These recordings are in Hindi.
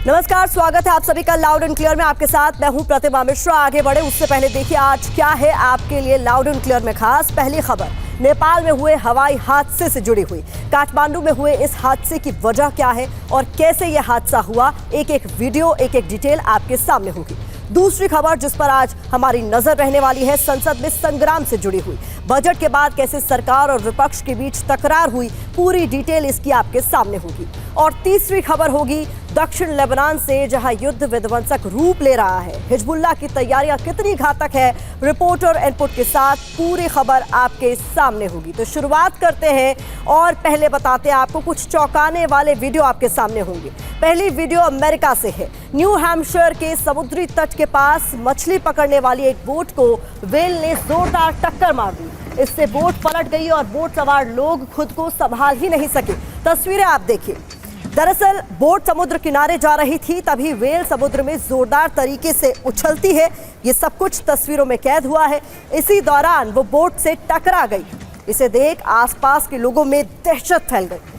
नमस्कार, स्वागत है आप सभी का लाउड एंड क्लियर में। आपके साथ मैं हूं प्रतिमा मिश्रा। आगे बढ़े उससे पहले देखिए आज क्या है आपके लिए लाउड एंड क्लियर में खास। पहली खबर नेपाल में हुए हवाई हादसे से जुड़ी हुई। काठमांडू में हुए इस हादसे की वजह क्या है और कैसे यह हादसा हुआ, एक एक वीडियो, एक एक डिटेल आपके सामने होगी। दूसरी खबर जिस पर आज हमारी नजर रहने वाली है, संसद में संग्राम से जुड़ी हुई। बजट के बाद कैसे सरकार और विपक्ष के बीच तकरार हुई, पूरी डिटेल इसकी आपके सामने होगी। और तीसरी खबर होगी दक्षिण लेबनान से, जहां युद्ध विध्वंसक रूप ले रहा है। हिजबुल्लाह की तैयारियां कितनी घातक है, रिपोर्टर इनपुट के साथ पूरी खबर आपके सामने होगी। तो शुरुआत करते हैं और पहले बताते हैं आपको कुछ चौंकाने वाले वीडियो आपके सामने होंगे। पहली वीडियो अमेरिका से है। न्यू हैम्पशायर के समुद्री तट के पास मछली पकड़ने वाली एक बोट को व्हेल ने जोरदार टक्कर मार दी। इससे बोट पलट गई और बोट सवार लोग खुद को संभाल ही नहीं सके। तस्वीरें आप देखिए। दरअसल बोट समुद्र किनारे जा रही थी, तभी व्हेल समुद्र में जोरदार तरीके से उछलती है। ये सब कुछ तस्वीरों में कैद हुआ है। इसी दौरान वो बोट से टकरा गई। इसे देख आसपास के लोगों में दहशत फैल गई।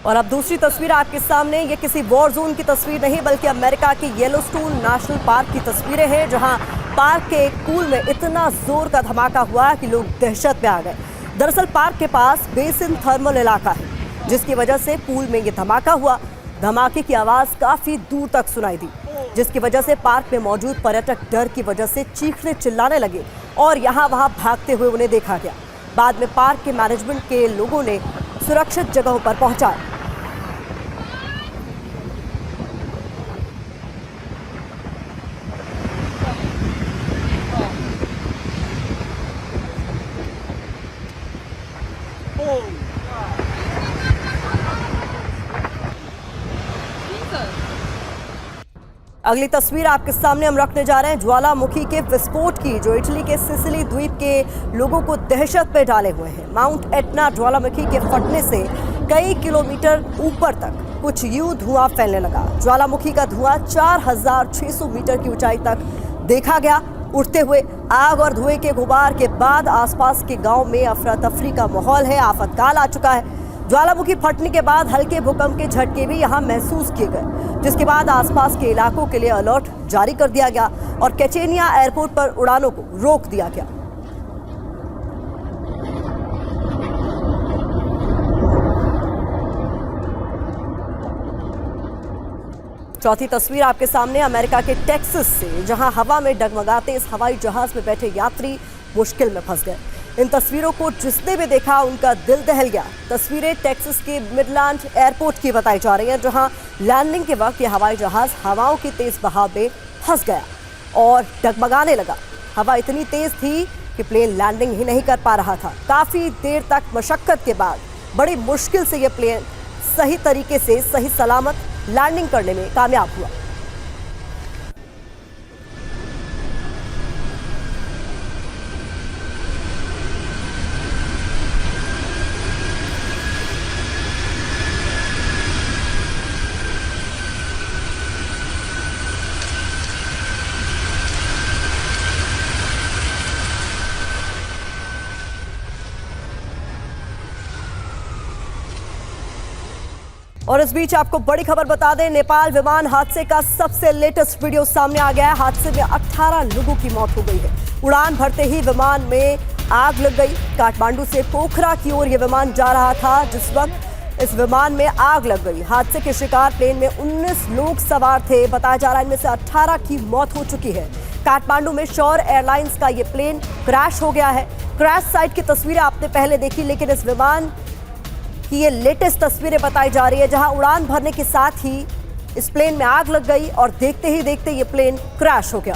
और अब दूसरी तस्वीर आपके सामने। ये किसी वॉर जोन की तस्वीर नहीं, बल्कि अमेरिका के येलोस्टोन नेशनल पार्क की तस्वीरें हैं, जहां पार्क के एक पूल में इतना जोर का धमाका हुआ कि लोग दहशत में आ गए। दरअसल पार्क के पास बेसिन थर्मल इलाका है, जिसकी वजह से पूल में ये धमाका हुआ। धमाके की आवाज़ काफ़ी दूर तक सुनाई दी, जिसकी वजह से पार्क में मौजूद पर्यटक डर की वजह से चीखने चिल्लाने लगे और यहाँ वहाँ भागते हुए उन्हें देखा गया। बाद में पार्क के मैनेजमेंट के लोगों ने सुरक्षित जगहों पर पहुँचाया। अगली तस्वीर आपके सामने हम रखने जा रहे हैं ज्वालामुखी के विस्फोट की, जो इटली के सिसिली द्वीप के लोगों को दहशत में डाले हुए हैं। माउंट एटना ज्वालामुखी के फटने से कई किलोमीटर ऊपर तक कुछ यूं धुआं फैलने लगा। ज्वालामुखी का धुआं 4600 मीटर की ऊंचाई तक देखा गया उड़ते हुए। आग और धुएं के गुबार के बाद आसपास के गांव में अफरा तफरी का माहौल है। आफतकाल आ चुका है। ज्वालामुखी फटने के बाद हल्के भूकंप के झटके भी यहां महसूस किए गए, जिसके बाद आसपास के इलाकों के लिए अलर्ट जारी कर दिया गया और कैचेनिया एयरपोर्ट पर उड़ानों को रोक दिया गया। चौथी तस्वीर आपके सामने अमेरिका के टेक्सास से, जहां हवा में डगमगाते इस हवाई जहाज में बैठे यात्री मुश्किल में फंस गए। इन तस्वीरों को जिसने भी देखा उनका दिल दहल गया। तस्वीरें टेक्सास के मिडलैंड एयरपोर्ट की बताई जा रही हैं, जहां लैंडिंग के वक्त ये हवाई जहाज हवाओं की तेज बहाव में फंस गया और डगमगाने लगा। हवा इतनी तेज थी कि प्लेन लैंडिंग ही नहीं कर पा रहा था। काफ़ी देर तक मशक्कत के बाद बड़ी मुश्किल से ये प्लेन सही तरीके से सही सलामत लैंडिंग करने में कामयाब हुआ। और इस बीच आपको बड़ी खबर बता दें, नेपाल विमान हादसे का सबसे लेटेस्ट वीडियो सामने आ गया है। हादसे में 18 लोगों की मौत हो गई है। उड़ान भरते ही विमान में आग लग गई। काठमांडू से पोखरा की ओर यह विमान जा रहा था, जिस वक्त इस विमान में आग लग गई। हादसे के शिकार प्लेन में 19 लोग सवार थे। बताया जा रहा है इनमें से 18 की मौत हो चुकी है। काठमांडू में शौर एयरलाइंस का ये प्लेन क्रैश हो गया है। क्रैश साइट की तस्वीरें आपने पहले देखी, लेकिन इस विमान की ये लेटेस्ट तस्वीरें बताई जा रही है, जहां उड़ान भरने के साथ ही इस प्लेन में आग लग गई और देखते ही देखते ये प्लेन क्रैश हो गया।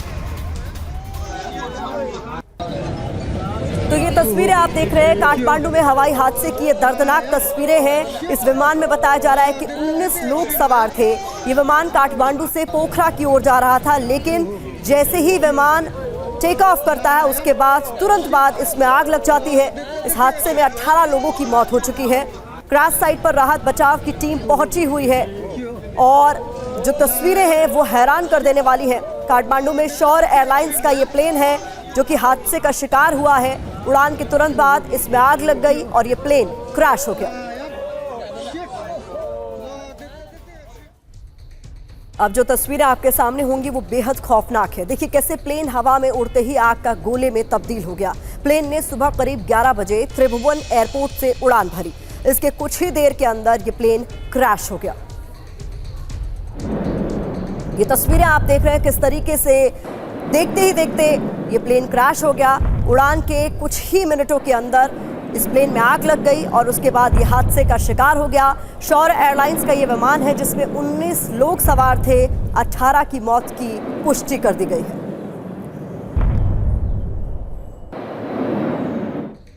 तो ये तस्वीरें आप देख रहे हैं काठमांडू में हवाई हादसे की ये दर्दनाक तस्वीरें हैं। इस विमान में बताया जा रहा है कि 19 लोग सवार थे। ये विमान काठमांडू से पोखरा की ओर जा रहा था, लेकिन जैसे ही विमान टेक ऑफ करता है उसके बाद तुरंत बाद इसमें आग लग जाती है। इस हादसे में 18 लोगों की मौत हो चुकी है। क्रैश साइट पर राहत बचाव की टीम पहुंची हुई है और जो तस्वीरें हैं वो हैरान कर देने वाली हैं। काठमांडू में शौर एयरलाइंस का ये प्लेन है जो कि हादसे का शिकार हुआ है। उड़ान के तुरंत बाद इसमें आग लग गई और ये प्लेन क्रैश हो गया। अब जो तस्वीरें आपके सामने होंगी वो बेहद खौफनाक है। देखिए कैसे प्लेन हवा में उड़ते ही आग का गोले में तब्दील हो गया। प्लेन ने सुबह करीब 11 बजे त्रिभुवन एयरपोर्ट से उड़ान भरी। इसके कुछ ही देर के अंदर ये प्लेन क्रैश हो गया। ये तस्वीरें आप देख रहे हैं किस तरीके से देखते ही देखते ये प्लेन क्रैश हो गया। उड़ान के कुछ ही मिनटों के अंदर इस प्लेन में आग लग गई और उसके बाद ये हादसे का शिकार हो गया। शौर एयरलाइंस का ये विमान है जिसमें 19 लोग सवार थे। 18 की मौत की पुष्टि कर दी गई है।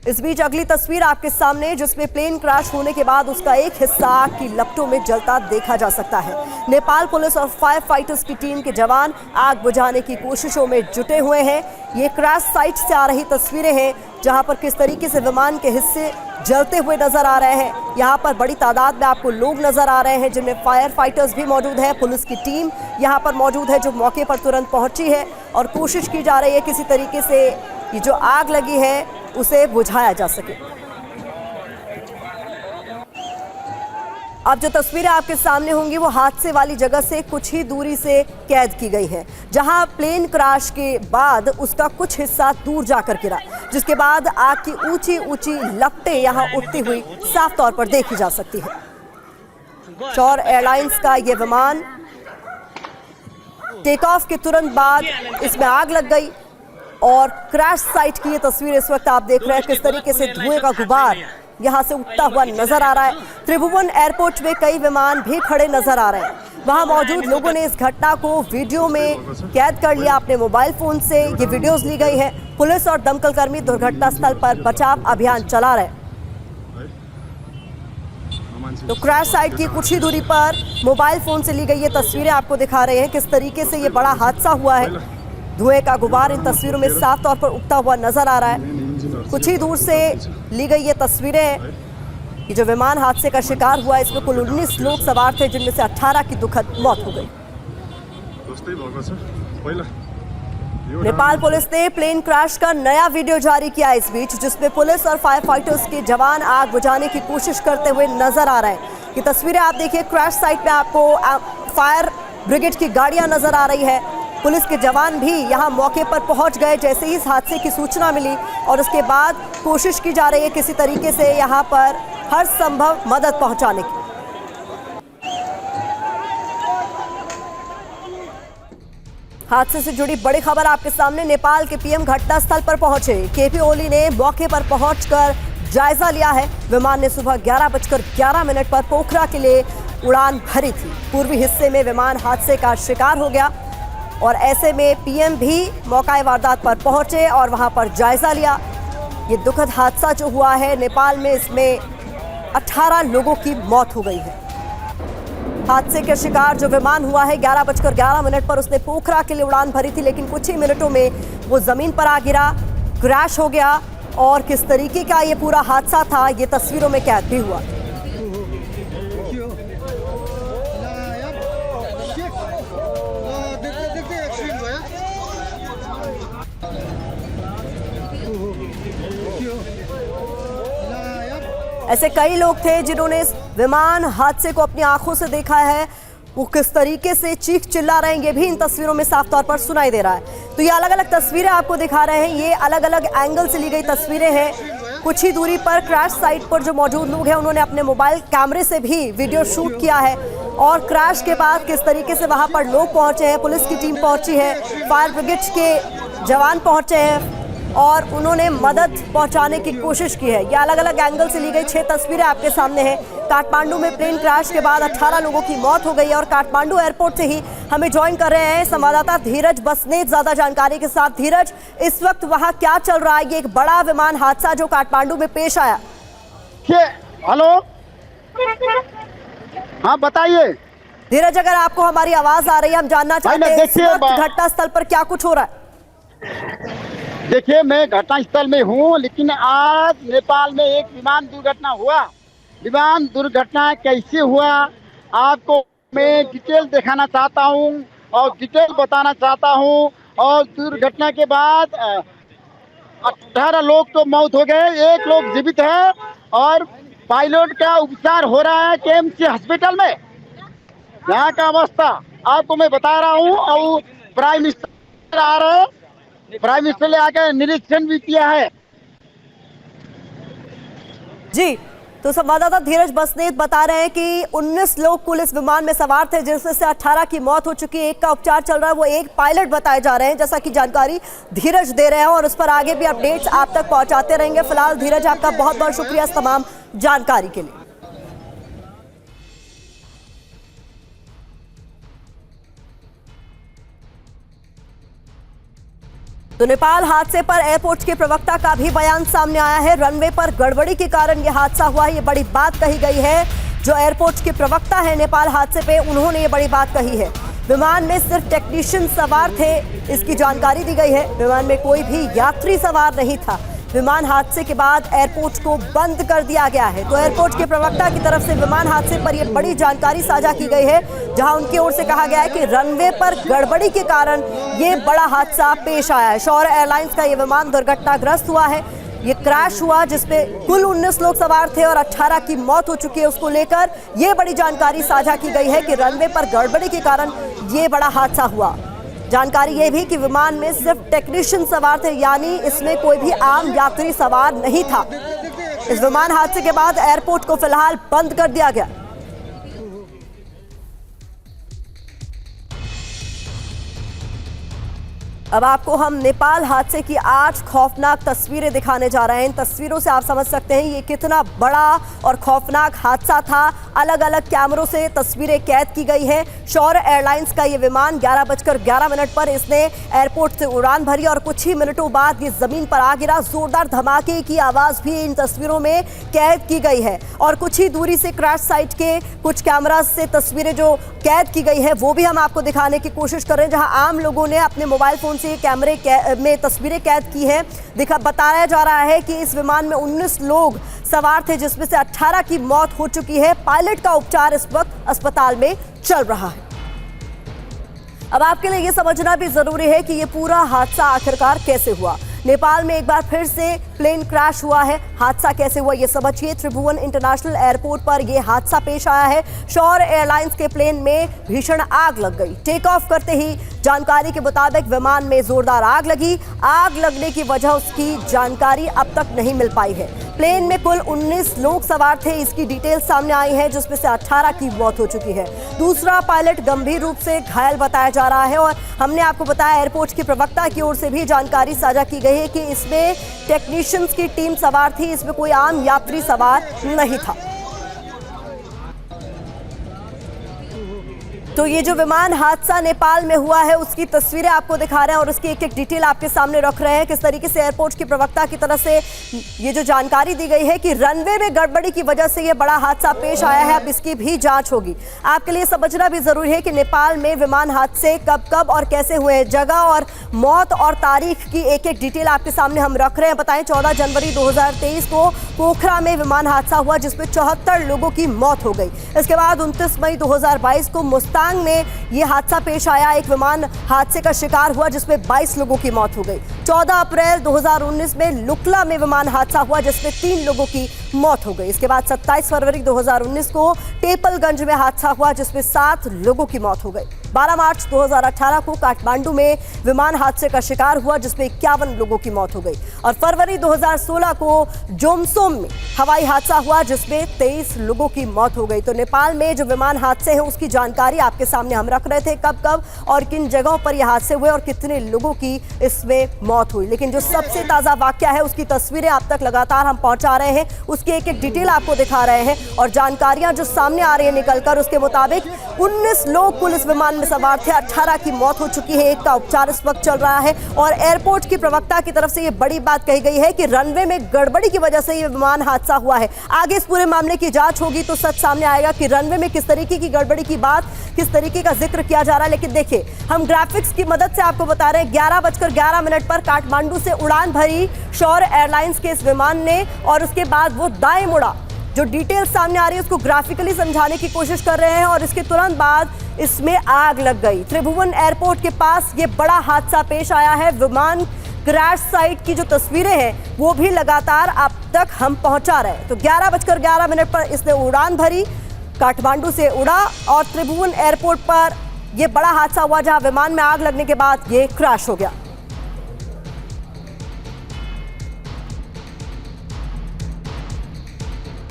इस बीच अगली तस्वीर आपके सामने जिसमें प्लेन क्रैश होने के बाद उसका एक हिस्सा आग की लपटों में जलता देखा जा सकता है। नेपाल पुलिस और फायर फाइटर्स की टीम के जवान आग बुझाने की कोशिशों में जुटे हुए हैं। ये क्रैश साइट से आ रही तस्वीरें हैं जहां पर किस तरीके से विमान के हिस्से जलते हुए नजर आ रहे हैं। यहाँ पर बड़ी तादाद में आपको लोग नजर आ रहे हैं जिनमें फायर फाइटर्स भी मौजूद है। पुलिस की टीम यहाँ पर मौजूद है जो मौके पर तुरंत पहुंची है और कोशिश की जा रही है किसी तरीके से ये जो आग लगी है उसे बुझाया जा सके। अब जो तस्वीरें आपके सामने होंगी वो हादसे वाली जगह से कुछ ही दूरी से कैद की गई हैं, जहां प्लेन क्रैश के बाद उसका कुछ हिस्सा दूर जाकर गिरा, जिसके बाद आग की ऊंची ऊंची लपटें यहां उठती हुई साफ तौर पर देखी जा सकती है। शौर एयरलाइंस का ये विमान टेक ऑफ के तुरंत बाद इसमें आग लग गई और क्रैश साइट की ये तस्वीर इस वक्त आप देख रहे हैं किस तरीके से धुएं का गुबार यहां से उठता हुआ नजर आ रहा है। त्रिभुवन एयरपोर्ट में कई विमान भी खड़े नजर आ रहे हैं। वहां मौजूद लोगों ने इस घटना को वीडियो में कैद कर लिया अपने मोबाइल फोन से। ये वीडियोस ली गई हैं। पुलिस और दमकल कर्मी दुर्घटना स्थल पर बचाव अभियान चला रहे हैं। तो क्रैश साइट की कुछ ही दूरी पर मोबाइल फोन से ली गई ये तस्वीरें आपको दिखा रहे हैं किस तरीके से ये बड़ा हादसा हुआ है। धुएं का गुबार इन तस्वीरों में साफ तौर पर उठता हुआ नजर आ रहा है। कुछ ही दूर से ली गई ये तस्वीरें। ये जो विमान हादसे का शिकार हुआ है इसमें कुल 19 लोग सवार थे जिनमें से 18 की दुखद मौत हो गई। नेपाल पुलिस ने प्लेन क्रैश का नया वीडियो जारी किया इस बीच, जिसमें पुलिस और फायर फाइटर्स के जवान आग बुझाने की कोशिश करते हुए नजर आ रहे हैं। ये तस्वीरें आप देखिए क्रैश साइट पे आपको फायर ब्रिगेड की गाड़ियां नजर आ रही है। पुलिस के जवान भी यहां मौके पर पहुंच गए जैसे ही इस हादसे की सूचना मिली और उसके बाद कोशिश की जा रही है किसी तरीके से यहां पर हर संभव मदद पहुंचाने की। हादसे से जुड़ी बड़ी खबर आपके सामने। नेपाल के पीएम घटनास्थल पर पहुंचे। केपी ओली ने मौके पर पहुंचकर जायजा लिया है। विमान ने सुबह 11:11 पर पोखरा के लिए उड़ान भरी थी। पूर्वी हिस्से में विमान हादसे का शिकार हो गया और ऐसे में पीएम भी मौका वारदात पर पहुंचे और वहां पर जायजा लिया। ये दुखद हादसा जो हुआ है नेपाल में, इसमें 18 लोगों की मौत हो गई है। हादसे के शिकार जो विमान हुआ है 11:11 पर उसने पोखरा के लिए उड़ान भरी थी, लेकिन कुछ ही मिनटों में वो जमीन पर आ गिरा, क्रैश हो गया और किस तरीके का ये पूरा हादसा था ये तस्वीरों में कैद भी हुआ। ऐसे कई लोग थे जिन्होंने इस विमान हादसे को अपनी आंखों से देखा है। वो किस तरीके से चीख चिल्ला रहे हैं ये भी इन तस्वीरों में साफ तौर पर सुनाई दे रहा है। तो ये अलग अलग तस्वीरें आपको दिखा रहे हैं। ये अलग अलग एंगल से ली गई तस्वीरें हैं। कुछ ही दूरी पर क्रैश साइट पर जो मौजूद लोग हैं उन्होंने अपने मोबाइल कैमरे से भी वीडियो शूट किया है और क्रैश के बाद किस तरीके से वहां पर लोग पहुंचे हैं। पुलिस की टीम पहुंची है, फायर ब्रिगेड के जवान पहुंचे हैं और उन्होंने मदद पहुंचाने की कोशिश की है। ये अलग अलग एंगल से ली गई 6 तस्वीरें आपके सामने हैं। काठमांडू में प्लेन क्रैश के बाद 18 लोगों की मौत हो गई और काठमांडू एयरपोर्ट से ही हमें ज्वाइन कर रहे हैं संवाददाता धीरज बसनेत ज्यादा जानकारी के साथ। धीरज, इस वक्त वहां क्या चल रहा है? ये एक बड़ा विमान हादसा जो काठमांडू में पेश आया। हेलो, हाँ बताइए धीरज, अगर आपको हमारी आवाज आ रही है, हम जानना चाहते हैं इस वक्त घटनास्थल पर क्या कुछ हो रहा है। देखिए, मैं घटनास्थल में हूँ, लेकिन आज नेपाल में एक विमान दुर्घटना हुआ। विमान दुर्घटना कैसे हुआ आपको मैं डिटेल दिखाना चाहता हूँ और डिटेल बताना चाहता हूँ। और दुर्घटना के बाद 18 लोग तो मौत हो गए, 1 लोग जीवित है और पायलट का उपचार हो रहा है केएमसी हॉस्पिटल में। यहाँ का अवस्था आपको मैं बता रहा हूँ। और प्राइम मिनिस्टर आ रहे हैं, प्राइम मिनिस्टर ने आकर निरीक्षण भी किया है। जी, तो संवाददाता धीरज बसनेत बता रहे हैं कि 19 लोग कुल इस विमान में सवार थे, जिसमें से 18 की मौत हो चुकी है, 1 का उपचार चल रहा है। वो 1 पायलट बताए जा रहे हैं, जैसा कि जानकारी धीरज दे रहे हैं और उस पर आगे भी अपडेट्स आप तक पहुंचाते रहेंगे। फिलहाल धीरज, आपका बहुत बहुत शुक्रिया इस तमाम जानकारी के लिए। तो नेपाल हादसे पर एयरपोर्ट के प्रवक्ता का भी बयान सामने आया है। रनवे पर गड़बड़ी के कारण यह हादसा हुआ है, ये बड़ी बात कही गई है। जो एयरपोर्ट के प्रवक्ता है नेपाल हादसे पे, उन्होंने ये बड़ी बात कही है। विमान में सिर्फ टेक्नीशियन सवार थे, इसकी जानकारी दी गई है। विमान में कोई भी यात्री सवार नहीं था। विमान हादसे के बाद एयरपोर्ट को बंद कर दिया गया है। तो एयरपोर्ट के प्रवक्ता की तरफ से विमान हादसे पर यह बड़ी जानकारी साझा की गई है, जहां उनकी ओर से कहा गया है कि रनवे पर गड़बड़ी के कारण ये बड़ा हादसा पेश आया है। शौर्य एयरलाइंस का ये विमान दुर्घटनाग्रस्त हुआ है। ये क्रैश हुआ जिसमें कुल 19 लोग सवार थे और 18 की मौत हो चुकी है। उसको लेकर ये बड़ी जानकारी साझा की गई है कि रनवे पर गड़बड़ी के कारण ये बड़ा हादसा हुआ। जानकारी ये भी कि विमान में सिर्फ टेक्नीशियन सवार थे, यानी इसमें कोई भी आम यात्री सवार नहीं था। इस विमान हादसे के बाद एयरपोर्ट को फिलहाल बंद कर दिया गया। अब आपको हम नेपाल हादसे की 8 खौफनाक तस्वीरें दिखाने जा रहे हैं। इन तस्वीरों से आप समझ सकते हैं ये कितना बड़ा और खौफनाक हादसा था। अलग अलग कैमरों से तस्वीरें कैद की गई हैं। शौर्य एयरलाइंस का ये विमान 11:11 पर इसने एयरपोर्ट से उड़ान भरी और कुछ ही मिनटों बाद ये जमीन पर आ गिरा। जोरदार धमाके की आवाज भी इन तस्वीरों में कैद की गई है। और कुछ ही दूरी से क्रैश साइट के कुछ कैमरा से तस्वीरें जो कैद की गई है वो भी हम आपको दिखाने की कोशिश कर रहे हैं, जहां आम लोगों ने अपने मोबाइल फोन से कैमरे में तस्वीरें कैद की है। बताया जा रहा है कि इस विमान में 19 लोग सवार थे, जिसमें से 18 की मौत हो चुकी है। पायलट का उपचार इस वक्त अस्पताल में चल रहा है। अब आपके लिए यह समझना भी जरूरी है कि यह पूरा हादसा आखिरकार कैसे हुआ। नेपाल में एक बार फिर से प्लेन क्रैश हुआ है। हादसा कैसे हुआ ये समझिए। त्रिभुवन इंटरनेशनल एयरपोर्ट पर यह हादसा पेश आया है। शौर्य एयरलाइंस के प्लेन में भीषण आग लग गई। टेक ऑफ करते ही जानकारी के मुताबिक विमान में जोरदार आग लगी। आग लगने की वजह उसकी जानकारी अब तक नहीं मिल पाई है। प्लेन में कुल 19 लोग सवार थे, इसकी डिटेल सामने आई है, जिसमें से 18 की मौत हो चुकी है। दूसरा पायलट गंभीर रूप से घायल बताया जा रहा है। और हमने आपको बताया एयरपोर्ट के प्रवक्ता की ओर से भी जानकारी साझा की गई है कि इसमें टेक्नीशियंस की टीम सवार थी, इसमें कोई आम यात्री सवार नहीं था। तो ये जो विमान हादसा नेपाल में हुआ है उसकी तस्वीरें आपको दिखा रहे हैं और उसकी एक एक डिटेल आपके सामने रख रहे हैं। किस तरीके से एयरपोर्ट के प्रवक्ता की तरफ से ये जो जानकारी दी गई है कि रनवे में गड़बड़ी की वजह से ये बड़ा हादसा पेश आया है, अब इसकी भी जांच होगी। आपके लिए समझना भी जरूरी है कि नेपाल में विमान हादसे कब कब और कैसे हुए हैं। जगह और मौत और तारीख की एक एक डिटेल आपके सामने हम रख रहे हैं। बताएं 14 जनवरी 2023 को पोखरा में विमान हादसा हुआ, जिसमें 74 लोगों की मौत हो गई। इसके बाद 29 मई 2022 को मुस्तांग में यह हादसा पेश आया। एक विमान हादसे का शिकार हुआ जिसमें 22 लोगों की मौत हो गई। 14 अप्रैल 2019 में लुकला में विमान हादसा हुआ जिसमें 3 लोगों की मौत हो गई। इसके बाद 27 फरवरी 2019 को टेपलगंज में हादसा हुआ जिसमें 7 लोगों की मौत हो गई। 12 मार्च 2018 को काठमांडू में विमान हादसे का शिकार हुआ जिसमें 51 लोगों की मौत हो गई। और फरवरी 2016 को जोमसोम में हवाई हादसा हुआ जिसमें 23 लोगों की मौत हो गई। तो नेपाल में जो विमान हादसे हैं उसकी जानकारी आपके सामने हम रख रहे थे, कब कब और किन जगहों पर यह हादसे हुए और कितने लोगों की इसमें मौत हुई। लेकिन जो सबसे ताज़ा वाकया है उसकी तस्वीरें आप तक लगातार हम पहुंचा रहे हैं, उसकी एक एक डिटेल आपको दिखा रहे हैं और जानकारियां जो सामने आ रही है निकलकर, उसके मुताबिक 19 लोग कुल इस विमान में सवार थे। 18 की मौत हो चुकी है, 1 का उपचार इस वक्त चल रहा है। और एयरपोर्ट की प्रवक्ता की तरफ से ये बड़ी बात कही गई है कि रनवे में गड़बड़ी की वजह से ये विमान हादसा हुआ है। आगे इस पूरे मामले की जांच होगी तो सच सामने आएगा कि रनवे में किस तरीके की गड़बड़ी की बात, किस तरीके का जिक्र किया जा रहा है। लेकिन देखिए, हम ग्राफिक्स की मदद से आपको बता रहे हैं 11:11 पर काठमांडू से उड़ान भरी शौर्य एयरलाइंस के इस विमान ने और उसके बाद वो दाएं मुड़ा जो डिटेल सामने आ रही है उसको ग्राफिकली समझाने की कोशिश कर रहे हैं और इसके तुरंत बाद इसमें आग लग गई। त्रिभुवन एयरपोर्ट के पास ये बड़ा हादसा पेश आया है। विमान क्रैश साइट की जो तस्वीरें हैं वो भी लगातार अब तक हम पहुंचा रहे हैं। तो 11:11 पर इसने उड़ान भरी, काठमांडू से उड़ा और त्रिभुवन एयरपोर्ट पर यह बड़ा हादसा हुआ जहां विमान में आग लगने के बाद ये क्रैश हो गया।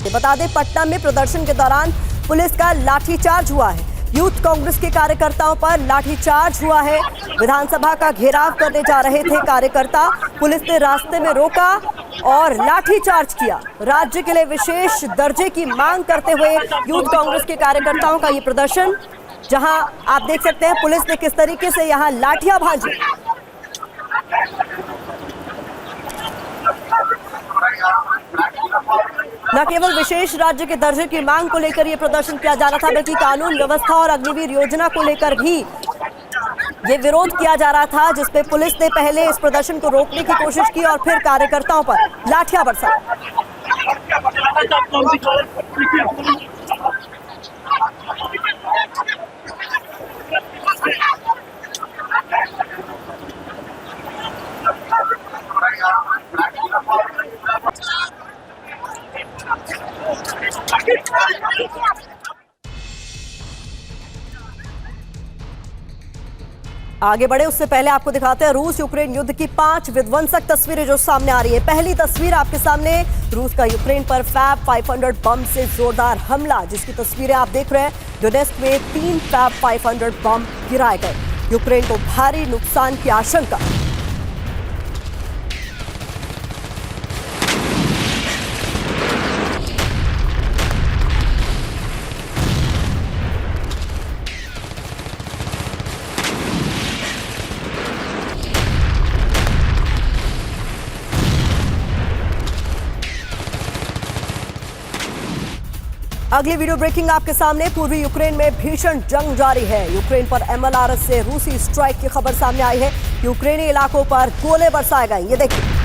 बता दें, पटना में प्रदर्शन के दौरान पुलिस का लाठीचार्ज हुआ है। यूथ कांग्रेस के कार्यकर्ताओं पर लाठीचार्ज हुआ है। विधानसभा का घेराव करने जा रहे थे कार्यकर्ता, पुलिस ने रास्ते में रोका और लाठीचार्ज किया। राज्य के लिए विशेष दर्जे की मांग करते हुए यूथ कांग्रेस के कार्यकर्ताओं का ये प्रदर्शन, जहां आप देख सकते हैं पुलिस ने किस तरीके से यहां लाठियां भांजी। न केवल विशेष राज्य के दर्जे की मांग को लेकर यह प्रदर्शन किया जा रहा था, बल्कि कानून व्यवस्था और अग्निवीर योजना को लेकर भी ये विरोध किया जा रहा था, जिसपे पुलिस ने पहले इस प्रदर्शन को रोकने की कोशिश की और फिर कार्यकर्ताओं पर लाठियां बरसाई। आगे बढ़े उससे पहले आपको दिखाते हैं रूस यूक्रेन युद्ध की 5 विध्वंसक तस्वीरें जो सामने आ रही है। पहली तस्वीर आपके सामने, रूस का यूक्रेन पर फैब 500 बम से जोरदार हमला, जिसकी तस्वीरें आप देख रहे हैं। डोनेस्क में 3 फैब 500 बम गिराए गए। यूक्रेन को भारी नुकसान की आशंका। अगली वीडियो ब्रेकिंग आपके सामने। पूर्वी यूक्रेन में भीषण जंग जारी है। यूक्रेन पर MLRS से रूसी स्ट्राइक की खबर सामने आई है। यूक्रेनी इलाकों पर गोले बरसाए गए। ये देखिए,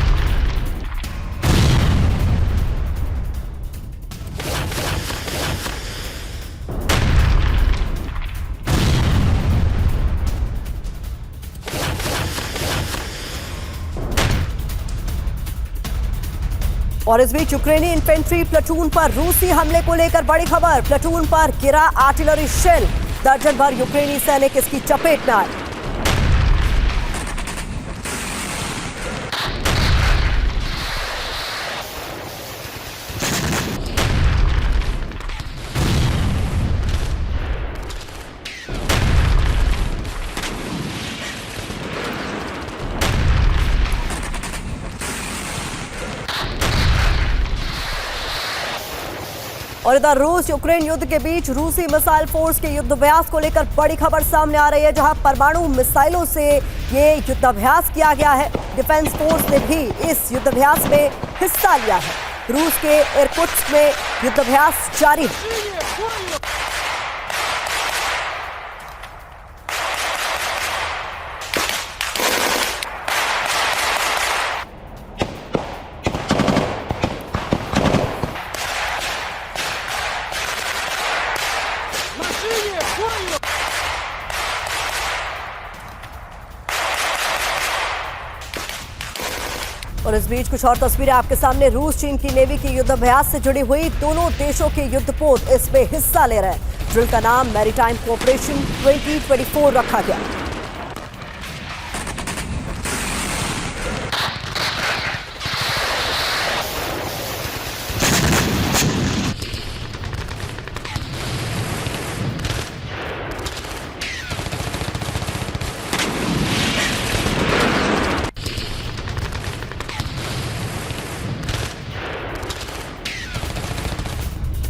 और इस बीच यूक्रेनी इन्फेंट्री प्लाटून पर रूसी हमले को लेकर बड़ी खबर। प्लाटून पर गिरा आर्टिलरी शेल, दर्जन भर यूक्रेनी सैनिक इसकी चपेट में आए। और इधर रूस यूक्रेन युद्ध के बीच रूसी मिसाइल फोर्स के युद्धाभ्यास को लेकर बड़ी खबर सामने आ रही है, जहां परमाणु मिसाइलों से ये युद्धाभ्यास किया गया है। डिफेंस फोर्स ने भी इस युद्धाभ्यास में हिस्सा लिया है। रूस के इरकुत्स्क में युद्धाभ्यास जारी है। और इस बीच कुछ और तस्वीरें आपके सामने। रूस चीन की नेवी की युद्धाभ्यास से जुड़ी हुई, दोनों देशों के युद्धपोत इसमें हिस्सा ले रहे हैं। ड्रिल का नाम मैरीटाइम कोऑपरेशन 2024 रखा गया।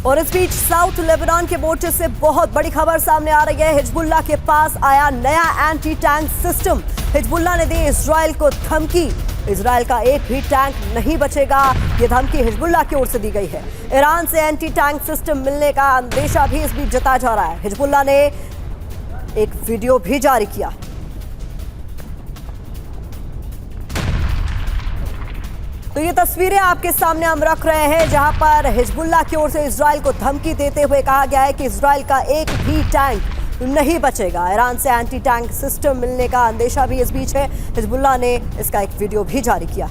और इस बीच साउथ लेबनान के मोर्चे से बहुत बड़ी खबर सामने आ रही है। हिजबुल्लाह के पास आया नया एंटी टैंक सिस्टम। हिजबुल्लाह ने दी इजराइल को धमकी, इजराइल का एक भी टैंक नहीं बचेगा। ये धमकी हिजबुल्लाह की ओर से दी गई है। ईरान से एंटी टैंक सिस्टम मिलने का अंदेशा भी इस बीच जताया जा रहा है। हिजबुल्लाह ने एक वीडियो भी जारी किया। तो ये तस्वीरें आपके सामने हम रख रहे हैं जहां पर हिजबुल्लाह की ओर से इजराइल को धमकी देते हुए कहा गया है कि इजराइल का एक भी टैंक नहीं बचेगा। ईरान से एंटी टैंक सिस्टम मिलने का अंदेशा भी इस बीच है। हिजबुल्लाह ने इसका एक वीडियो भी जारी किया।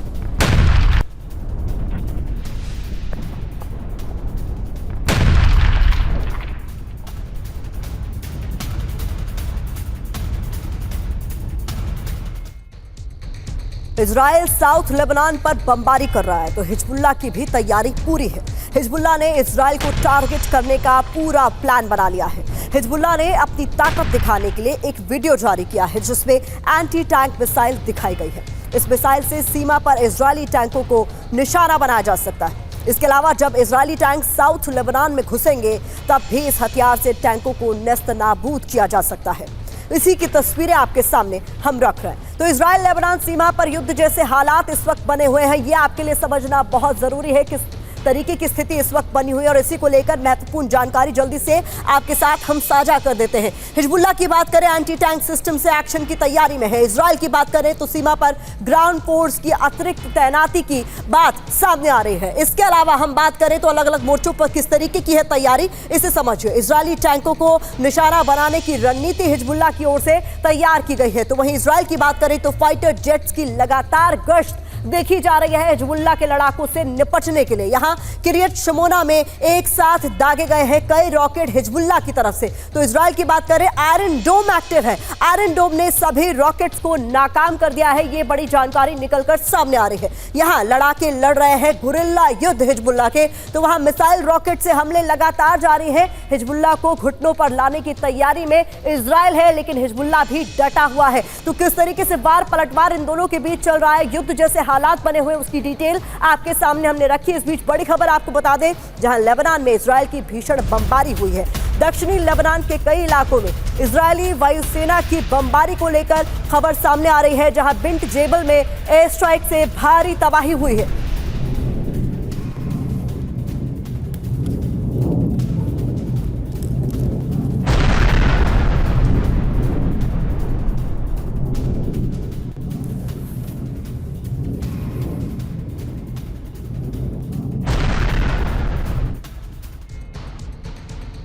इजराइल साउथ लेबनान पर बमबारी कर रहा है तो हिजबुल्लाह की भी तैयारी पूरी है। हिजबुल्लाह ने इजराइल को टारगेट करने का पूरा प्लान बना लिया है। हिजबुल्लाह ने अपनी ताकत दिखाने के लिए एक वीडियो जारी किया है जिसमें एंटी टैंक मिसाइल दिखाई गई है। इस मिसाइल से सीमा पर इजरायली टैंकों को निशाना बनाया जा सकता है। इसके अलावा जब इजरायली टैंक साउथ लेबनान में घुसेंगे तब भी इस हथियार से टैंकों को नेस्त नाबूद किया जा सकता है। इसी की तस्वीरें आपके सामने हम रख रहे हैं। तो इजराइल लेबनान सीमा पर युद्ध जैसे हालात इस वक्त बने हुए हैं, ये आपके लिए समझना बहुत जरूरी है किस तरीके की स्थिति इस वक्त बनी हुई है और इसी को लेकर महत्वपूर्ण जानकारी जल्दी से आपके साथ हम साझा कर देते हैं। हिजबुल्लाह की बात करें एंटी टैंक सिस्टम से एक्शन की तैयारी में है। इजराइल की बात करें तो सीमा पर ग्राउंड फोर्स की अतिरिक्त तैनाती की बात सामने आ रही है। इसके अलावा हम बात करें तो अलग अलग मोर्चों पर किस तरीके की है तैयारी, इसे समझिए। इजरायली टैंकों को निशाना बनाने की रणनीति हिजबुल्लाह की ओर से तैयार की गई है। तो वहीं इजराइल की बात करें तो फाइटर जेट्स की लगातार गश्त देखी जा रही है हिजबुल्लाह के लड़ाकों से निपटने के लिए। यहां किरियत शमोना में एक साथ दागे गए हैं कई रॉकेट हिजबुल्लाह की तरफ से। तो इजराइल की बात करें आयरन डोम एक्टिव है। आयरन डोम ने सभी रॉकेट्स को नाकाम कर दिया है, ये बड़ी जानकारी निकलकर सामने आ रही है। यहां लड़ाके लड़ रहे हैं गुरिल्ला युद्ध हिजबुल्लाह के, तो वहां मिसाइल रॉकेट से हमले लगातार जारी है। हिजबुल्लाह को घुटनों पर लाने की तैयारी में इजराइल है, लेकिन हिजबुल्लाह भी डटा हुआ है। तो किस तरीके से वार पलटवार इन दोनों के बीच चल रहा है, युद्ध जैसे हालात बने हुए, उसकी डिटेल आपके सामने हमने रखी। इस बीच बड़ी खबर आपको बता दें, जहां लेबनान में इजराइल की भीषण बमबारी हुई है। दक्षिणी लेबनान के कई इलाकों में इजरायली वायुसेना की बमबारी को लेकर खबर सामने आ रही है, जहां बिंट जेबल में एयर स्ट्राइक से भारी तबाही हुई है।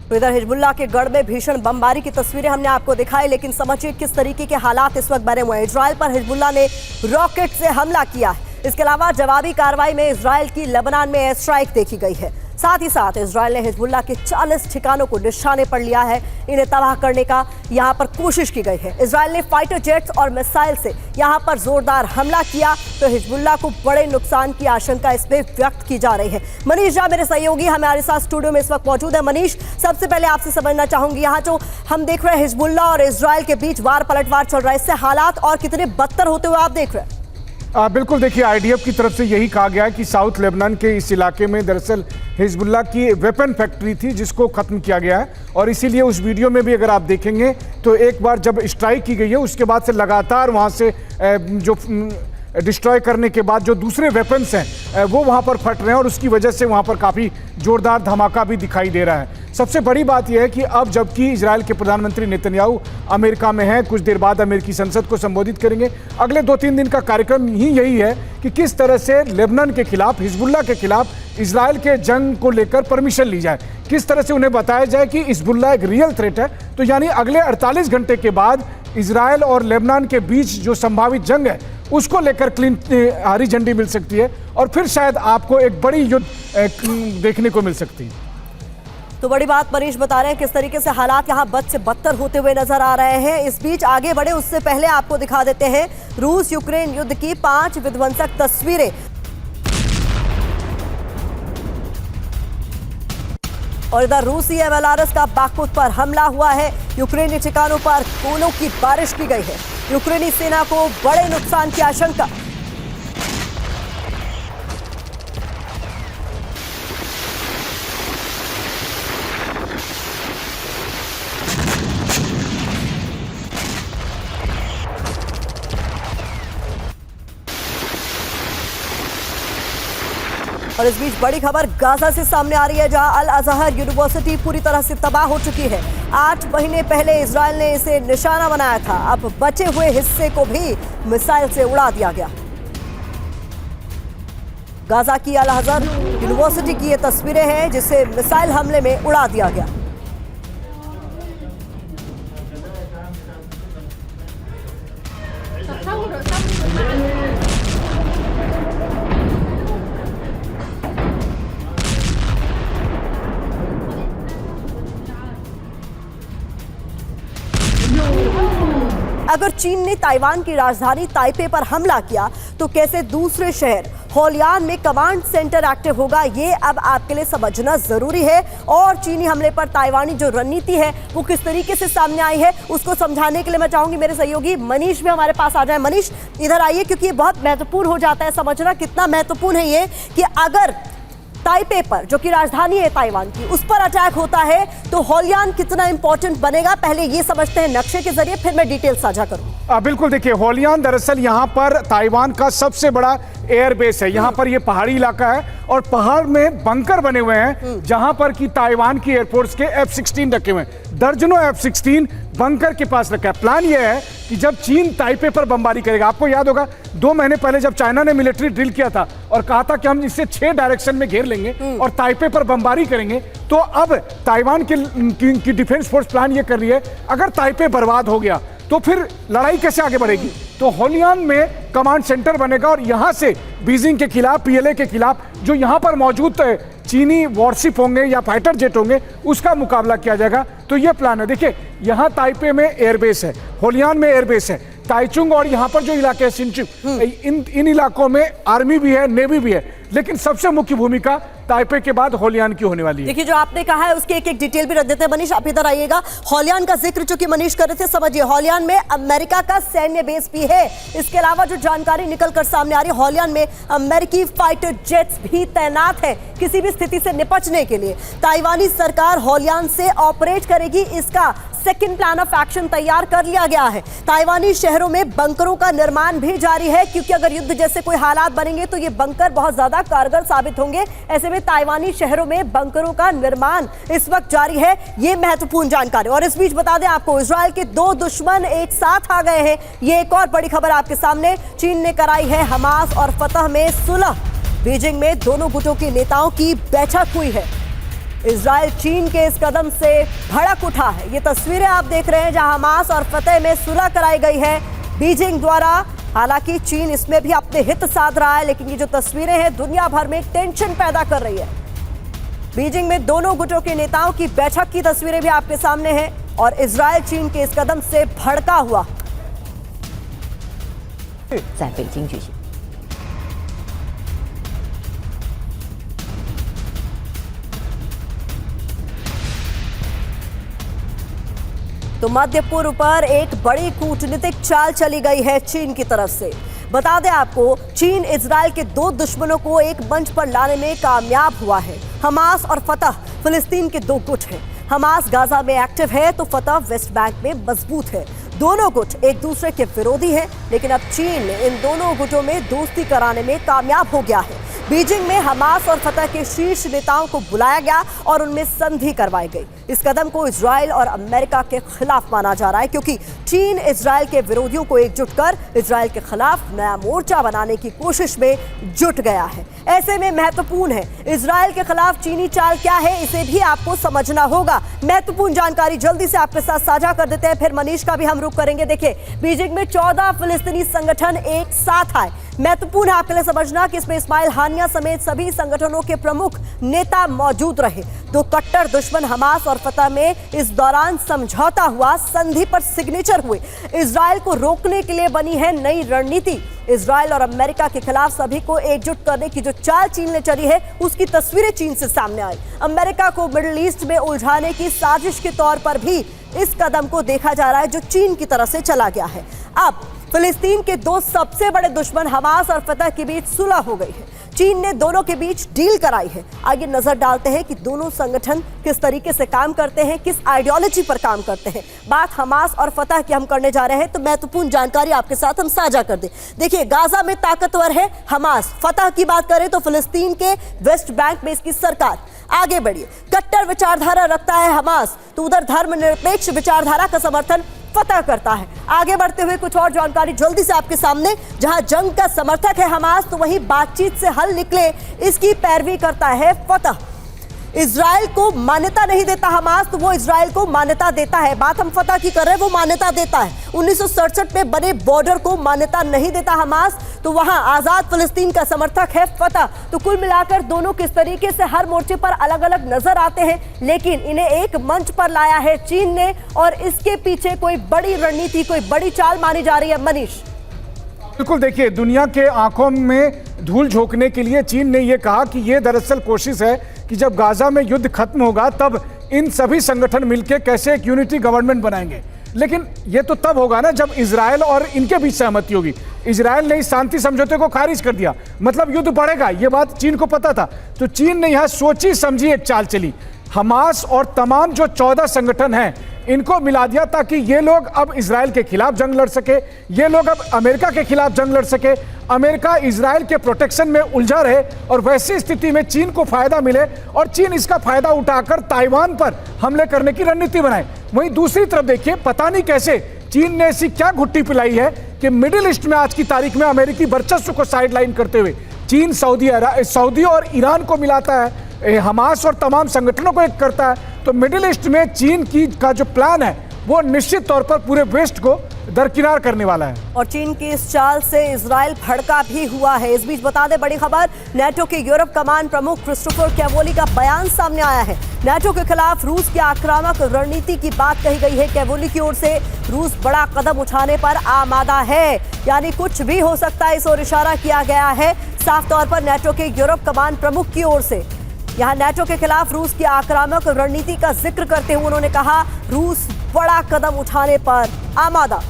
तो इधर हिजबुल्लाह के गढ़ में भीषण बमबारी की तस्वीरें हमने आपको दिखाई, लेकिन समझिए किस तरीके के हालात इस वक्त बने हुए हैं। इजराइल पर हिजबुल्लाह ने रॉकेट से हमला किया है। इसके अलावा जवाबी कार्रवाई में इजराइल की लेबनान में एयर स्ट्राइक देखी गई है। साथ ही साथ इजराइल ने हिजबुल्लाह के 40 ठिकानों को निशाने पर लिया है। इन्हें तबाह करने का यहां पर कोशिश की गई है। इजराइल ने फाइटर जेट्स और मिसाइल से यहां पर जोरदार हमला किया, तो हिजबुल्लाह को बड़े नुकसान की आशंका इसमें व्यक्त की जा रही है। मनीष झा मेरे सहयोगी हमारे साथ स्टूडियो में इस वक्त मौजूद है। मनीष, सबसे पहले आपसे समझना चाहूंगी, यहाँ जो हम देख रहे हैं हिजबुल्लाह और इजराइल के बीच वार पलटवार चल रहा है, इससे हालात और कितने बदतर होते हुए आप देख रहे हैं? बिल्कुल, देखिए आईडीएफ की तरफ से यही कहा गया है कि साउथ लेबनान के इस इलाके में दरअसल हिजबुल्लाह की वेपन फैक्ट्री थी जिसको खत्म किया गया है, और इसीलिए उस वीडियो में भी अगर आप देखेंगे तो एक बार जब स्ट्राइक की गई है उसके बाद से लगातार वहाँ से जो डिस्ट्रॉय करने के बाद जो दूसरे वेपन्स हैं वो वहाँ पर फट रहे हैं, और उसकी वजह से वहाँ पर काफ़ी जोरदार धमाका भी दिखाई दे रहा है। सबसे बड़ी बात यह है कि अब जबकि इजराइल के प्रधानमंत्री नेतन्याहू अमेरिका में हैं, कुछ देर बाद अमेरिकी संसद को संबोधित करेंगे। अगले 2-3 दिन का कार्यक्रम ही यही है कि किस तरह से लेबनान के खिलाफ, हिजबुल्लाह के खिलाफ इजराइल के जंग को लेकर परमिशन ली जाए, किस तरह से उन्हें बताया जाए कि हिजबुल्लाह एक रियल थ्रेट है। तो यानी अगले 48 घंटे के बाद इजराइल और लेबनान के बीच जो संभावित जंग है उसको लेकर क्लीन हरी झंडी मिल सकती है, और फिर शायद आपको एक बड़ी युद्ध देखने को मिल सकती है। तो बड़ी बात मनीष बता रहे हैं किस तरीके से हालात यहाँ बद से बदतर होते हुए नजर आ रहे हैं। इस बीच आगे बढ़े उससे पहले आपको दिखा देते हैं रूस यूक्रेन युद्ध की 5 विध्वंसक तस्वीरें। और इधर रूसी बेलारूस का बाखमुत पर हमला हुआ है। यूक्रेनी ठिकानों पर गोलों की बारिश की गई है। यूक्रेनी सेना को बड़े नुकसान की आशंका। और इस बीच बड़ी खबर गाजा से सामने आ रही है, जहां अल अजहर यूनिवर्सिटी पूरी तरह से तबाह हो चुकी है। 8 महीने पहले इजराइल ने इसे निशाना बनाया था, अब बचे हुए हिस्से को भी मिसाइल से उड़ा दिया गया। गाजा की अल अज़हर यूनिवर्सिटी की ये तस्वीरें हैं जिसे मिसाइल हमले में उड़ा दिया गया। अगर चीन ने ताइवान की राजधानी ताइपे पर हमला किया तो कैसे दूसरे शहर होलियान में कमांड सेंटर एक्टिव होगा, ये अब आपके लिए समझना जरूरी है। और चीनी हमले पर ताइवानी जो रणनीति है वो किस तरीके से सामने आई है उसको समझाने के लिए मैं चाहूंगी मेरे सहयोगी मनीष भी हमारे पास आ जाए। मनीष इधर आइए, क्योंकि ये बहुत महत्वपूर्ण हो जाता है समझना। कितना महत्वपूर्ण है ये कि अगर ताइपे पर, जो कि राजधानी है ताइवान की, उस पर अटैक होता है तो होलियान कितना इंपॉर्टेंट बनेगा, पहले ये समझते हैं नक्शे के जरिए, फिर मैं डिटेल साझा करूं। बिल्कुल, देखिए होलियान दरअसल यहाँ पर ताइवान का सबसे बड़ा एयर बेस है। यहाँ पर ये पहाड़ी इलाका है और पहाड़ में बंकर बने हुए हैं जहां पर कि ताइवान की एयरफोर्स के F-16 रखे हुए हैं। दर्जनों F-16 बंकर के पास रखा है। प्लान ये है कि जब चीन ताइपे पर बमबारी करेगा, आपको याद होगा 2 महीने पहले जब चाइना ने मिलिट्री ड्रिल किया था और कहा था कि हम इसे 6 डायरेक्शन में घेर लेंगे और ताइपे पर बमबारी करेंगे, तो अब ताइवान की डिफेंस फोर्स प्लान ये कर रही है अगर ताइपे बर्बाद हो गया तो फिर लड़ाई कैसे आगे बढ़ेगी। तो होलियान में कमांड सेंटर बनेगा और यहां से बीजिंग के खिलाफ, PLA के खिलाफ जो यहां पर मौजूद चीनी वॉरशिप होंगे या फाइटर जेट होंगे उसका मुकाबला किया जाएगा। तो यह प्लान है। देखिए यहां ताइपे में एयरबेस है, होलियान में एयरबेस है, ताइचुंग और यहां पर जो इलाके हैं सिंचुक, इन इलाकों में आर्मी भी है, नेवी भी है, लेकिन सबसे मुख्य भूमिका ताइपे के बाद होलियान की होने वाली है। देखिए जो आपने कहा है उसके एक एक डिटेल भी रख देते हैं। मनीष आप इधर आइएगा। होलियान का जिक्र चूंकि मनीष कर रहे थे, समझिए होलियान में अमेरिका का सैन्य बेस भी है। इसके अलावा जो जानकारी निकल कर सामने आ रही है, होलियान में अमेरिकी फाइटर जेट्स भी तैनात है किसी भी स्थिति से निपटने के लिए। ताइवानी सरकार होलियान से ऑपरेट करेगी, इसका सेकंड प्लान ऑफ एक्शन तैयार कर लिया गया है। ताइवानी शहरों में बंकरों का निर्माण भी जारी है, क्योंकि अगर युद्ध जैसे कोई हालात बनेंगे तो ये बंकर बहुत ज्यादा कारगर साबित होंगे। ऐसे में ताइवानी शहरों में बंकरों का निर्माण इस वक्त जारी है। ये महत्वपूर्ण जानकारी। और इस बीच बता दें आपको, इजराइल के 2 दुश्मन एक साथ आ गए हैं। ये एक और बड़ी खबर आपके सामने। चीन ने कराई है हमास और फतह में सुलह। बीजिंग में दोनों गुटों के नेताओं की बैठक हुई है। इजराइल चीन के इस कदम से भड़क उठा है। ये तस्वीरें आप देख रहे हैं जहां हमास और फतह में सुलह कराई गई है बीजिंग द्वारा। हालांकि चीन इसमें भी अपने हित साध रहा है, लेकिन ये जो तस्वीरें हैं दुनिया भर में टेंशन पैदा कर रही है। बीजिंग में दोनों गुटों के नेताओं की बैठक की तस्वीरें भी आपके सामने हैं और इजराइल चीन के इस कदम से भड़का हुआ। 在北京举行。 तो मध्य पूर्व पर एक बड़ी कूटनीतिक चाल चली गई है चीन की तरफ से। बता दें आपको, चीन इजराइल के 2 दुश्मनों को एक मंच पर लाने में कामयाब हुआ है। हमास और फतह फिलिस्तीन के 2 गुट हैं। हमास गाजा में एक्टिव है तो फतह वेस्ट बैंक में मजबूत है। दोनों गुट एक दूसरे के विरोधी हैं, लेकिन अब चीन इन दोनों गुटों में दोस्ती कराने में कामयाब हो गया है। बीजिंग में हमास और फतह के शीर्ष नेताओं को बुलाया गया और उनमें संधि करवाई गई। इस कदम को इजराइल और अमेरिका के खिलाफ माना जा रहा है, क्योंकि चीन इजराइल के विरोधियों को एकजुट कर इजराइल के खिलाफ नया मोर्चा बनाने की कोशिश में जुट गया है। ऐसे में महत्वपूर्ण है इजराइल के खिलाफ चीनी चाल क्या है, इसे भी आपको समझना होगा। महत्वपूर्ण जानकारी जल्दी से आपके साथ साझा कर देते हैं, फिर मनीष का भी हम रुख करेंगे। देखिए बीजिंग में 14 फिलिस्तीनी संगठन एक साथ आए। महत्वपूर्ण है आपके लिए समझना कि इसमें इस्माइल हानिया समेत सभी संगठनों के प्रमुख नेता मौजूद रहे। 2 कट्टर दुश्मन हमास और फतह में इस दौरान समझौता हुआ, संधि पर सिग्नेचर हुए। इजराइल को रोकने के लिए बनी है नई रणनीति। इजराइल और अमेरिका के खिलाफ सभी को एकजुट करने की जो चाल चीन ने चली है, उसकी तस्वीरें चीन से सामने आई। अमेरिका को मिडिल ईस्ट में उलझाने की साजिश के तौर पर भी इस कदम को देखा जा रहा है, जो चीन की तरफ से चला गया है। अब फिलिस्तीन के 2 सबसे बड़े दुश्मन हमास और फतह के बीच सुलह हो गई है। चीन ने दोनों के बीच डील कराई है। आइए नजर डालते हैं कि दोनों संगठन किस तरीके से काम करते हैं, किस आइडियोलॉजी पर काम करते हैं। बात हमास और फतह की हम करने जा रहे हैं, तो महत्वपूर्ण जानकारी आपके साथ हम साझा कर दें। देखिए गाजा में ताकतवर है हमास। फतह की बात करें तो फिलिस्तीन के वेस्ट बैंक में इसकी सरकार। आगे बढ़िए, कट्टर विचारधारा रखता है हमास, तो उधर धर्मनिरपेक्ष विचारधारा का समर्थन फतह करता है। आगे बढ़ते हुए कुछ और जानकारी जल्दी से आपके सामने। जहां जंग का समर्थक है हमास, तो वहीं बातचीत से हल निकले इसकी पैरवी करता है फतह। इजराइल को मान्यता नहीं देता हमास, तो वो इजराइल को मान्यता देता है। बात हम फतह की कर रहे हैं, वो मान्यता देता है। 1967 में बने बॉर्डर को मान्यता नहीं देता हमास, तो वहां आजाद फिलिस्तीन का समर्थक है फतह। तो कुल मिलाकर दोनों किस तरीके से हर मोर्चे पर अलग अलग नजर आते हैं, लेकिन इन्हें एक मंच पर लाया है चीन ने, और इसके पीछे कोई बड़ी रणनीति, कोई बड़ी चाल मानी जा रही है। मनीष, बिल्कुल, देखिए, दुनिया के आंखों में धूल झोंकने के लिए चीन ने यह कहा कि यह दरअसल कोशिश है कि जब गाजा में युद्ध खत्म होगा तब इन सभी संगठन मिलकर कैसे एक यूनिटी गवर्नमेंट बनाएंगे। लेकिन यह तो तब होगा ना जब इजराइल और इनके बीच सहमति होगी। इजराइल ने इस शांति समझौते को खारिज कर दिया, मतलब युद्ध बढ़ेगा, यह बात चीन को पता था। तो चीन ने यहां सोची समझी एक चाल चली। हमास और तमाम जो 14 संगठन हैं इनको मिला दिया ताकि ये लोग अब इजराइल के खिलाफ जंग लड़ सके, ये लोग अब अमेरिका के खिलाफ जंग लड़ सके, अमेरिका इजराइल के प्रोटेक्शन में उलझा रहे और वैसी स्थिति में चीन को फायदा मिले और चीन इसका फायदा उठाकर ताइवान पर हमले करने की रणनीति बनाए। वहीं दूसरी तरफ देखिए, पता नहीं कैसे चीन ने ऐसी क्या घुट्टी पिलाई है कि मिडिल ईस्ट में आज की तारीख में अमेरिकी वर्चस्व को साइडलाइन करते हुए चीन सऊदी और ईरान को मिलाता है, हमास और तमाम संगठनों को एक करता है। तो मिडिल ईस्ट में चीन का जो प्लान है वो निश्चित तौर पर पूरे वेस्ट को दरकिनार करने वाला है। और चीन की इस चाल से इजराइल भड़का भी हुआ है। इस बीच बता दें बड़ी खबर, नेटो के यूरोप कमान प्रमुख क्रिस्टोफर कैवोली का बयान सामने आया है। नेटो के खिलाफ रूस की आक्रामक रणनीति की बात कही गई है। कैवोली की ओर से रूस बड़ा कदम उठाने पर आमादा है, यानी कुछ भी हो सकता है, इस ओर इशारा किया गया है साफ तौर पर नेटो के यूरोप कमान प्रमुख की ओर से। यहां नेटो के खिलाफ रूस की आक्रामक रणनीति का जिक्र करते हुए उन्होंने कहा, रूस बड़ा कदम उठाने पर आमादा।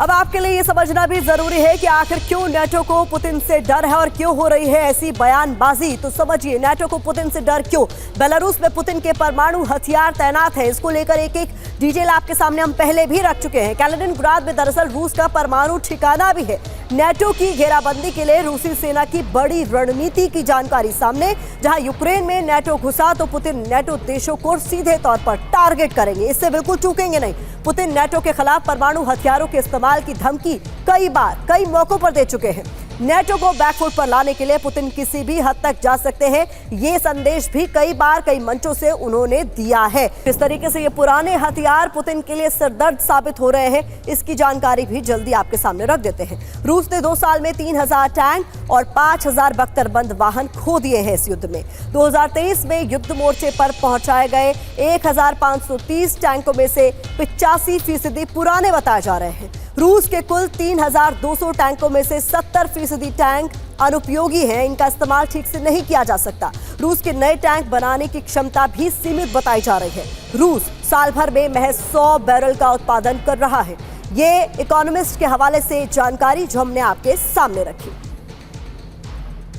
अब आपके लिए यह समझना भी जरूरी है कि आखिर क्यों नेटो को पुतिन से डर है और क्यों हो रही है ऐसी बयानबाजी। तो समझिए, नेटो को पुतिन से डर क्यों? बेलारूस में पुतिन के परमाणु हथियार तैनात है। इसको लेकर एक एक डिटेल आपके सामने हम पहले भी रख चुके हैं। कैलिनिनग्राड में दरअसल रूस का परमाणु ठिकाना भी है। नेटो की घेराबंदी के लिए रूसी सेना की बड़ी रणनीति की जानकारी सामने। जहां यूक्रेन में नेटो घुसा तो पुतिन नेटो देशों को सीधे तौर पर टारगेट करेंगे, इससे बिल्कुल चूकेंगे नहीं। पुतिन नेटो के खिलाफ परमाणु हथियारों के इस्तेमाल की धमकी कई बार कई मौकों पर दे चुके हैं। नेटो को बैकफुट पर लाने के लिए पुतिन किसी भी हद तक जा सकते हैं, ये संदेश भी कई बार कई मंचों से उन्होंने दिया है। किस तरीके से ये पुराने हथियार पुतिन के लिए सरदर्द साबित हो रहे हैं, इसकी जानकारी भी जल्दी आपके सामने रख देते हैं। रूस ने 2 साल में 3000 टैंक और 5000 बख्तरबंद वाहन खो दिए हैं इस युद्ध में। 2023 में युद्ध मोर्चे पर पहुंचाए गए 1530 टैंकों में से 85% पुराने बताए जा रहे हैं। रूस के कुल 3200 टैंकों में से 70% टैंक अनुपयोगी हैं, इनका इस्तेमाल ठीक से नहीं किया जा सकता। रूस के नए टैंक बनाने की क्षमता भी सीमित बताई जा रही है। रूस साल भर में महज 100 बैरल का उत्पादन कर रहा है। ये इकोनॉमिस्ट के हवाले से जानकारी जो हमने आपके सामने रखी।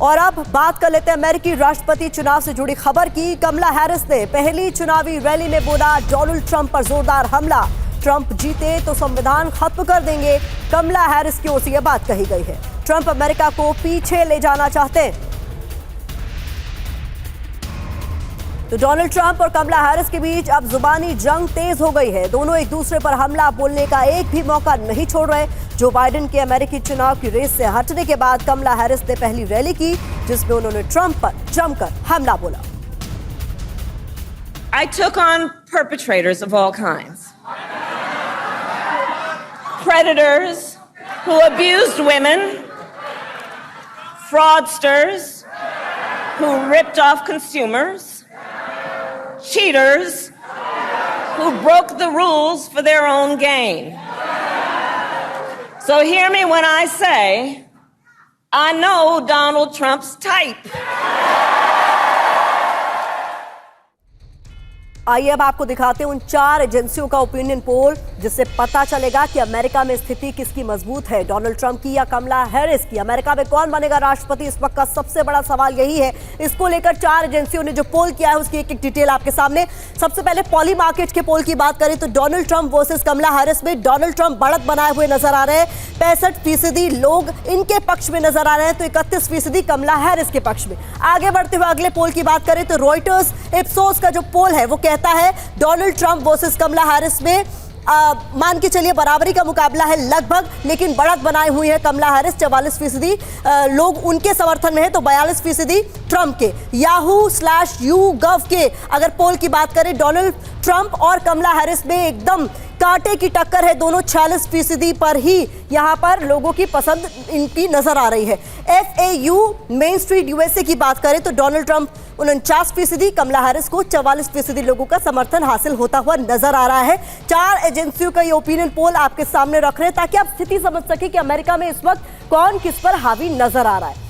और अब बात कर लेते हैं अमेरिकी राष्ट्रपति चुनाव से जुड़ी खबर की। कमला हैरिस ने पहली चुनावी रैली में बोला, डोनाल्ड ट्रंप पर जोरदार हमला, ट्रंप जीते तो संविधान खत्म कर देंगे। कमला हैरिस की ओर से यह बात कही गई है। ट्रंप अमेरिका को पीछे ले जाना चाहते हैं। तो डोनाल्ड ट्रंप और कमला हैरिस के बीच अब जुबानी जंग तेज हो गई है। दोनों एक दूसरे पर हमला बोलने का एक भी मौका नहीं छोड़ रहे। जो बाइडेन के अमेरिकी चुनाव की रेस से हटने के बाद कमला हैरिस ने पहली रैली की जिसमें उन्होंने ट्रंप पर जमकर हमला बोला। I took on perpetrators of all kinds. Predators who abused women, fraudsters who ripped off consumers, cheaters who broke the rules for their own gain. So hear me when I say, I know Donald Trump's type. आइए अब आपको दिखाते हैं उन 4 एजेंसियों का ओपिनियन पोल जिससे पता चलेगा कि अमेरिका में स्थिति किसकी मजबूत है, डोनाल्ड ट्रंप की या कमला हैरिस की। अमेरिका में कौन बनेगा राष्ट्रपति, इस वक्त का सबसे बड़ा सवाल यही है। इसको लेकर 4 एजेंसियों ने जो पोल किया है उसकी एक डिटेल आपके सामने। सबसे पहले पॉली मार्केट के पोल की बात करें तो डोनाल्ड ट्रंप वर्सेस कमला हैरिस में डोनाल्ड ट्रंप बढ़त बनाए हुए नजर आ रहे हैं। 65% लोग इनके पक्ष में नजर आ रहे हैं तो 31% कमला हैरिस के पक्ष में। आगे बढ़ते हुए अगले पोल की बात करें तो रॉयटर्स इप्सोस का जो पोल है वो कहता है डोनाल्ड ट्रंप वर्सेस कमला हैरिस में मान के चलिए बराबरी का मुकाबला है लगभग, लेकिन बढ़त बनाई हुई है कमला हैरिस। 44% लोग उनके समर्थन में है तो 42% ट्रंप के। Yahoo/YouGov के अगर पोल की बात करें डोनाल्ड ट्रंप और कमला हैरिस में एकदम कांटे की टक्कर है, दोनों 46% पर ही यहां पर लोगों की पसंद इनकी नजर आ रही है। FAU मेन स्ट्रीट USA की बात करें तो डोनाल्ड ट्रंप 49%, कमला हैरिस को 44% लोगों का समर्थन हासिल होता हुआ नजर आ रहा है। 4 एजेंसियों का ये ओपिनियन पोल आपके सामने रख रहे हैं ताकि आप स्थिति समझ सके कि अमेरिका में इस वक्त कौन किस पर हावी नजर आ रहा है।